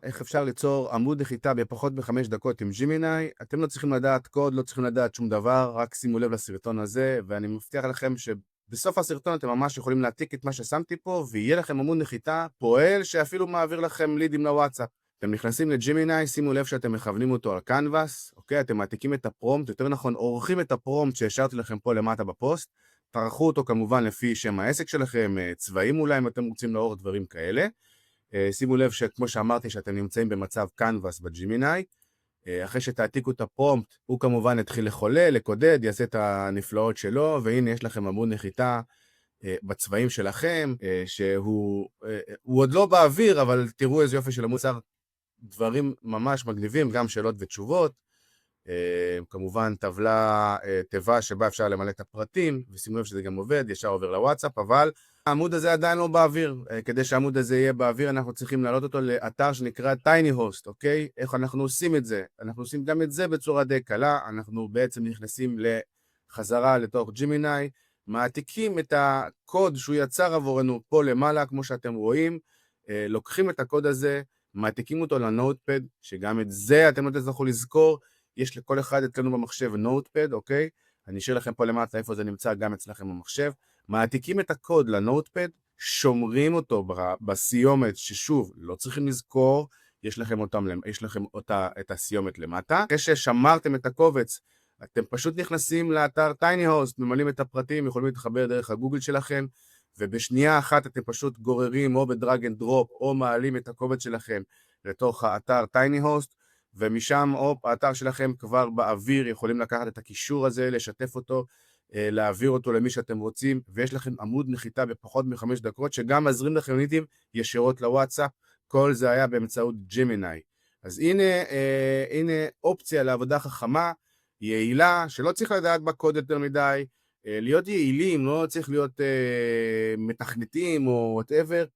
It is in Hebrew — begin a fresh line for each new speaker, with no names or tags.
איך אפשר ליצור עמוד נחיתה בפחות מ5 דקות עם ג'ימיני. אתם לא צריכים לדעת קוד, לא צריכים לדעת שום דבר, רק שימו לב לסרטון הזה, ואני מבטיח לכם שבסוף הסרטון אתם ממש יכולים להעתיק את מה ששמתי פה, ויהיה לכם עמוד נחיתה פועל שאפילו מעביר לכם לידים לוואטסאפ. אתם נכנסים לג'ימיני, שימו לב שאתם מכוונים אותו על קנבאס, אוקיי? אתם מעתיקים את הפרומפט, יותר נכון, עורכים את הפרומפט שהשארתי לכם פה למטה בפוסט, תערכו אותו כמובן לפי שם העסק שלכם, צבעים אולי אם אתם רוצים לערוך דברים כאלה. שימו לב שכמו שאמרתי שאתם נמצאים במצב קנבאס בג'ימיני, אחרי שתעתיקו את הפרומפט, הוא כמובן התחיל לחולל, לקודד, יעשה את הנפלאות שלו, והנה יש לכם עמוד נחיתה בצבעים שלכם, שהוא עוד לא באוויר, אבל תראו איזה יופי של עמוד, דברים ממש מגניבים, גם שאלות ותשובות, כמובן תיבה שבה אפשר למלא את הפרטים, ושימו לב שזה גם עובד, ישר עובר לוואטסאפ, אבל העמוד הזה עדיין לא באוויר. כדי שהעמוד הזה יהיה באוויר, אנחנו צריכים להעלות אותו לאתר שנקרא TinyHost, אוקיי? איך אנחנו עושים את זה? אנחנו עושים גם את זה בצורה די קלה, אנחנו בעצם נכנסים לחזרה לתוך ג'ימיני, מעתיקים את הקוד שהוא יצר עבורנו פה למעלה, כמו שאתם רואים, לוקחים את הקוד הזה, מעתיקים אותו לנוטפד, שגם את זה אתם לא תצטרכו לזכור, יש לכל אחד אצלנו במחשב נוטפד, אוקיי? אני אשאיר לכם פה למטה איפה זה נמצא גם אצלכם במחשב, מעתיקים את הקוד לנוטפד, שומרים אותו בסיומת, ששוב, לא צריכים לזכור, יש לכם את הסיומת למטה. אחרי ששמרתם את הקובץ, אתם פשוט נכנסים לאתר TinyHost, ממלאים את הפרטים, יכולים להתחבר דרך הגוגל שלכם, ובשנייה אחת אתם פשוט גוררים או בדרג אנד דרופ, או מעלים את הקובץ שלכם לתוך האתר TinyHost, ומשם האתר שלכם כבר באוויר, יכולים לקחת את הקישור הזה, לשתף אותו, להעביר אותו למי שאתם רוצים, ויש לכם עמוד נחיתה בפחות מ5 דקות, שגם מזרים לכם לידים ישירות לוואטסאפ, כל זה היה באמצעות ג'ימיני. אז הנה אופציה לעבודה חכמה, יעילה, שלא צריך לדעת בקוד יותר מדי, להיות יעילים, לא צריך להיות מתכנתים או whatever,